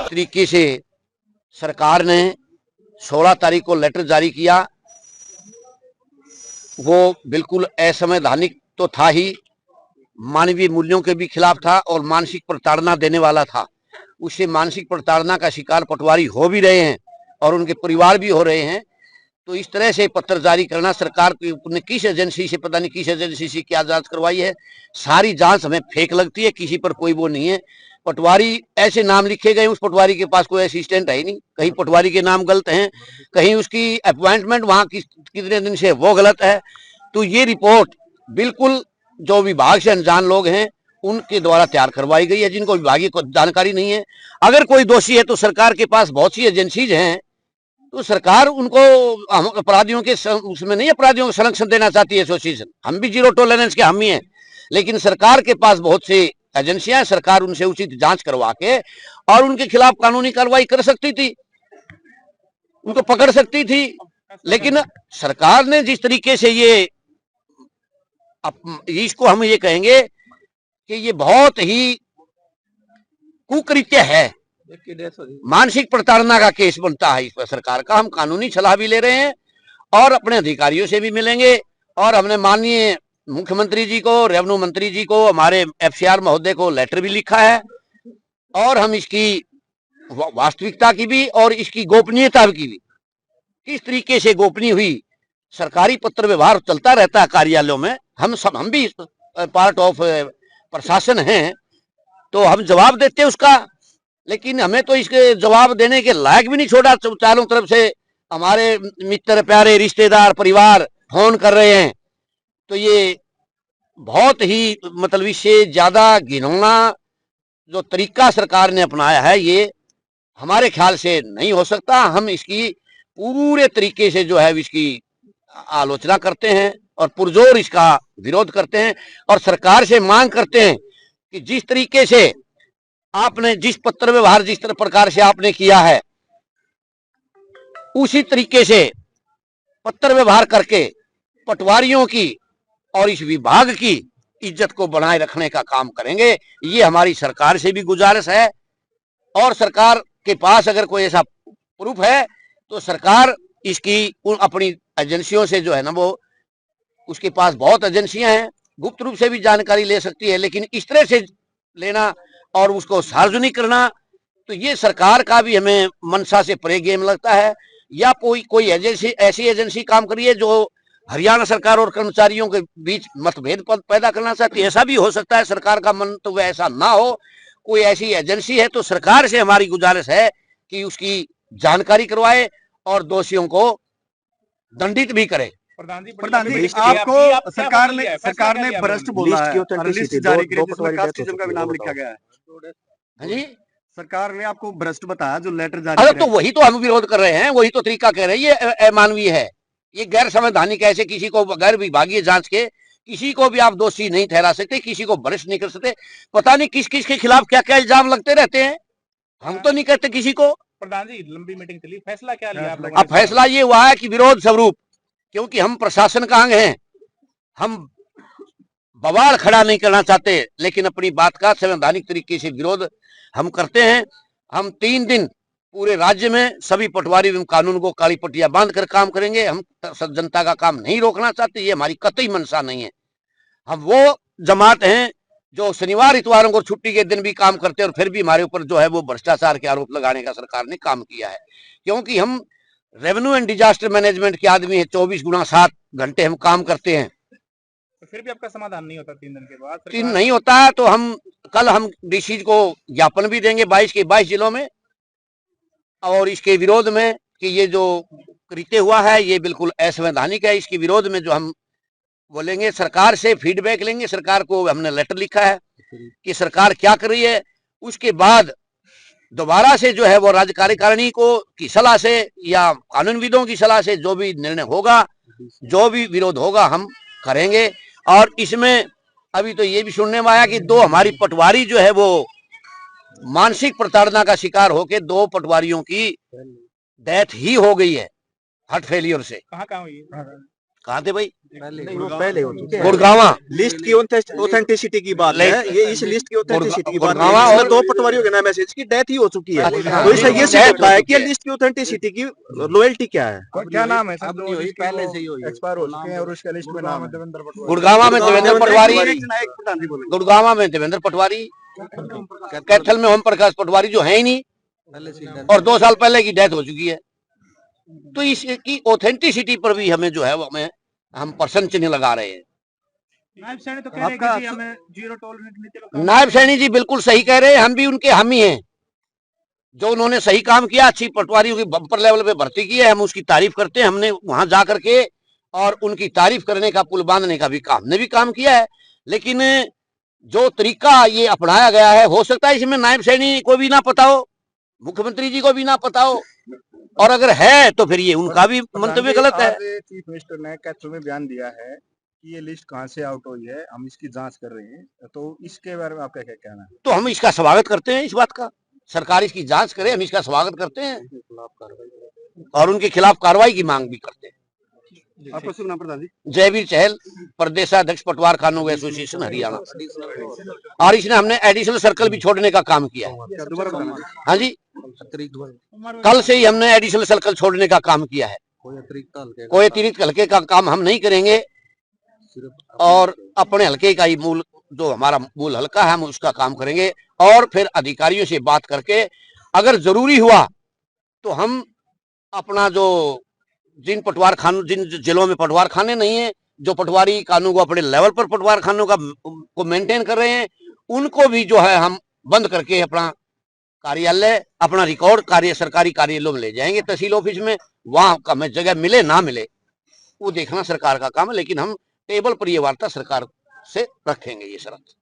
तरीके से सरकार ने 16 तारीख को लेटर जारी किया, वो बिल्कुल असंवैधानिक तो था ही, मानवीय मूल्यों के भी खिलाफ था और मानसिक प्रताड़ना देने वाला था। उससे मानसिक प्रताड़ना का शिकार पटवारी हो भी रहे हैं और उनके परिवार भी हो रहे हैं। तो इस तरह से पत्र जारी करना, सरकार ने किस एजेंसी से, पता नहीं किस एजेंसी से क्या जांच करवाई है, सारी जांच हमें फेक लगती है, किसी पर कोई वो नहीं है। पटवारी ऐसे नाम लिखे गए, उस पटवारी के पास कोई असिस्टेंट है ही नहीं, कहीं पटवारी के नाम गलत हैं, कहीं उसकी अपॉइंटमेंट वहां कितने दिन से वो गलत है। तो ये रिपोर्ट बिल्कुल जो विभाग से अनजान लोग हैं उनके द्वारा तैयार करवाई गई है, जिनको विभागीय जानकारी नहीं है। अगर कोई दोषी है तो सरकार के पास बहुत सी एजेंसीज हैं, तो सरकार उनको, हम अपराधियों के उसमें नहीं, अपराधियों को संरक्षण देना चाहती है एसोसिएशन, हम भी जीरो टॉलरेंस के हम ही हैं, लेकिन सरकार के पास बहुत सी एजेंसियां हैं, सरकार उनसे उचित जांच करवा के और उनके खिलाफ कानूनी कार्रवाई कर सकती थी, उनको पकड़ सकती थी। लेकिन सरकार ने जिस तरीके से इसको हम ये कहेंगे कि ये बहुत ही कुकृत्य है, मानसिक प्रताड़ना का केस बनता है इस पर सरकार का। हम कानूनी सलाह भी ले रहे हैं और अपने अधिकारियों से भी मिलेंगे, और हमने माननीय मुख्यमंत्री जी को, रेवेन्यू मंत्री जी को, हमारे एफसीआर महोदय को लेटर भी लिखा है, और हम इसकी वास्तविकता की भी और इसकी गोपनीयता की भी, किस तरीके से गोपनीय हुई, सरकारी पत्र व्यवहार चलता रहता है कार्यालयों में, हम भी पार्ट ऑफ प्रशासन हैं, तो हम जवाब देते हैं उसका। लेकिन हमें तो इसके जवाब देने के लायक भी नहीं छोड़ा। चारों तरफ से हमारे मित्र, प्यारे, रिश्तेदार, परिवार फोन कर रहे हैं। तो ये बहुत ही मतलब इससे ज्यादा घिनौना जो तरीका सरकार ने अपनाया है, ये हमारे ख्याल से नहीं हो सकता। हम इसकी पूरे तरीके से जो है इसकी आलोचना करते हैं और पुरजोर इसका विरोध करते हैं, और सरकार से मांग करते हैं कि जिस तरीके से आपने जिस पत्र व्यवहार जिस तरह प्रकार से आपने किया है, उसी तरीके से पत्र व्यवहार करके पटवारियों की और इस विभाग की इज्जत को बनाए रखने का काम करेंगे। ये हमारी सरकार से भी गुजारिश है, और सरकार के पास अगर कोई ऐसा प्रूफ है तो सरकार इसकी अपनी एजेंसियों से जो है ना, वो उसके पास बहुत एजेंसियां हैं, गुप्त रूप से भी जानकारी ले सकती है, लेकिन इस तरह से लेना और उसको सार्वजनिक करना, तो ये सरकार का भी हमें मनसा से परे गेम लगता है। या कोई एजेंसी, ऐसी एजेंसी काम करिए जो हरियाणा सरकार और कर्मचारियों के बीच मतभेद पैदा करना चाहती है, ऐसा भी हो सकता है, सरकार का मन तो वह ऐसा ना हो। कोई ऐसी एजेंसी है तो सरकार से हमारी गुजारिश है कि उसकी जानकारी करवाए और दोषियों को दंडित भी करे। प्रधान जी आपको सरकार ने भ्रष्ट बोला है, लिस्ट जारी की जिसमें कास्टिज्म का भी नाम लिखा गया है। हाँ जी, सरकार ने आपको भ्रष्ट बताया जो लेटर जारी अरे तो वही तो हम विरोध कर रहे हैं, वही तो तरीका कह रहे हैं, ये अमानवीय है, ये गैर संवैधानिक। ऐसे किसी को गैर विभागीय जांच के किसी को भी आप दोषी नहीं ठहरा सकते, किसी को भ्रष्ट नहीं कर सकते। पता नहीं किस किस के खिलाफ क्या क्या इल्जाम लगते रहते हैं, हम तो नहीं कहते किसी को। प्रधान जी लंबी मीटिंग चली, फैसला क्या लिया आप लोगों ने? अब फैसला ये हुआ है कि विरोध स्वरूप, क्योंकि हम प्रशासन का अंग हैं, हम बवाल खड़ा नहीं करना चाहते, लेकिन अपनी बात का संवैधानिक तरीके से विरोध हम करते हैं। हम 3 दिन पूरे राज्य में सभी पटवारी एवं कानून को काली पट्टियां बांध कर काम करेंगे। हम जनता का काम नहीं रोकना चाहते, ये हमारी कतई मंशा नहीं है। हम वो जमात हैं जो शनिवार इतवारों को छुट्टी के दिन भी काम करते हैं, और फिर भी हमारे ऊपर जो है वो भ्रष्टाचार के आरोप लगाने का सरकार ने काम किया है। क्योंकि हम रेवेन्यू एंड डिजास्टर मैनेजमेंट के आदमी है, 24x7 घंटे हम काम करते हैं, तो फिर भी आपका समाधान नहीं होता 3 दिन के बाद? 3 नहीं होता है तो कल हम डीसी को ज्ञापन भी देंगे 22 के 22 जिलों में, और इसके विरोध में कि ये जो कृत्य हुआ है ये बिल्कुल असंवैधानिक है। इसके विरोध में जो हम बोलेंगे, सरकार से फीडबैक लेंगे। सरकार को हमने लेटर लिखा है कि सरकार क्या कर रही है, उसके बाद दोबारा से जो है वो राज्य कार्यकारिणी को की सलाह से या कानूनविदों की सलाह से जो भी निर्णय होगा, जो भी विरोध होगा, हम करेंगे। और इसमें अभी तो ये भी सुनने में आया कि 2 हमारी पटवारी जो है वो मानसिक प्रताड़ना का शिकार होकर 2 पटवारियों की डेथ ही हो गई है, हार्ट फेलियर से। कहाँ हुई? कहाँ थे भाई? पहले हो चुके हैं। गुड़गावा लिस्ट की ऑथेंटिसिटी की बात है, ये इस लिस्ट की ऑथेंटिसिटी की बात है। गुड़गावा इसमें और 2 पटवारियों के नाम है, इसकी डेथ ही हो चुकी है। अच्छा, तो इससे ये death होता हो है चुकी कि है। लिस्ट की ऑथेंटिसिटी की लॉयल्टी क्या है। क्या नाम है सर? अब नहीं हुई, पहले से ही हुई है। एक्सपायर हो चुके हैं और उसका लिस्ट में नाम है देवेंद्र पटवारी। गुड़गावा में देवेंद्र पटवारी, प्रधान जी बोले। गुड़गावा में देवेंद्र पटवारी, कैथल में ओम प्रकाश पटवारी जो है ही नहीं, और 2 साल पहले की डेथ हो चुकी है। तो इसकी ऑथेंटिसिटी पर भी हमें जो है वो हम प्रश्न चिन्ह लगा रहे हैं। नायब सैनी तो कह रहे हैं कि जी हमें जीरो टॉलरेंस नीति का काम नायब सैनी जी बिल्कुल सही कह रहे हैं, हम भी उनके हामी हैं। जो उन्होंने सही काम किया, अच्छी पटवारियों की बम्पर लेवल पे भर्ती की है, हम उसकी तारीफ करते हैं। हमने वहां जा करके और उनकी तारीफ करने का, पुल बांधने का भी हमने भी काम किया है। लेकिन जो तरीका ये अपनाया गया है, हो सकता है इसमें नायब सैनी को भी ना पता हो, मुख्यमंत्री जी को भी ना पता हो, और अगर है तो फिर ये उनका भी मंतव्य गलत है। चीफ मिनिस्टर ने कैथल में बयान दिया है कि ये लिस्ट कहां से आउट हुई है, हम इसकी जांच कर रहे हैं, तो इसके बारे में आपका क्या कहना है? तो हम इसका स्वागत करते हैं, इस बात का। सरकार इसकी जांच करे, हम इसका स्वागत करते हैं और उनके खिलाफ कार्रवाई की मांग भी करते हैं। आपका शुभ नाम प्रधान जी? जयवीर चहल, प्रदेशाध्यक्ष पटवार खानों एसोसिएशन हरियाणा। और इसने हमने एडिशनल सर्कल भी छोड़ने का काम किया है। दोबारा हाँ जी, कल से ही हमने एडिशनल सर्कल छोड़ने का काम किया है। कोई अतिरिक्त हल्के का काम हम नहीं करेंगे और अपने हल्के का ही मूल, जो हमारा मूल हल्का है, हम उसका काम करेंगे। और फिर अधिकारियों से बात करके अगर जरूरी हुआ तो हम अपना जो जिन पटवार खानों, जिन जिलों में पटवार खाने नहीं है, जो पटवारी कानून को अपने लेवल पर पटवार खानों को मेंटेन कर रहे हैं, उनको भी जो है हम बंद करके अपना कार्यालय, अपना रिकॉर्ड सरकारी कार्यालयों में ले जाएंगे, तहसील ऑफिस में। वहां हमें जगह मिले ना मिले वो देखना सरकार का काम है, लेकिन हम टेबल पर ये वार्ता सरकार से रखेंगे, ये शर्त।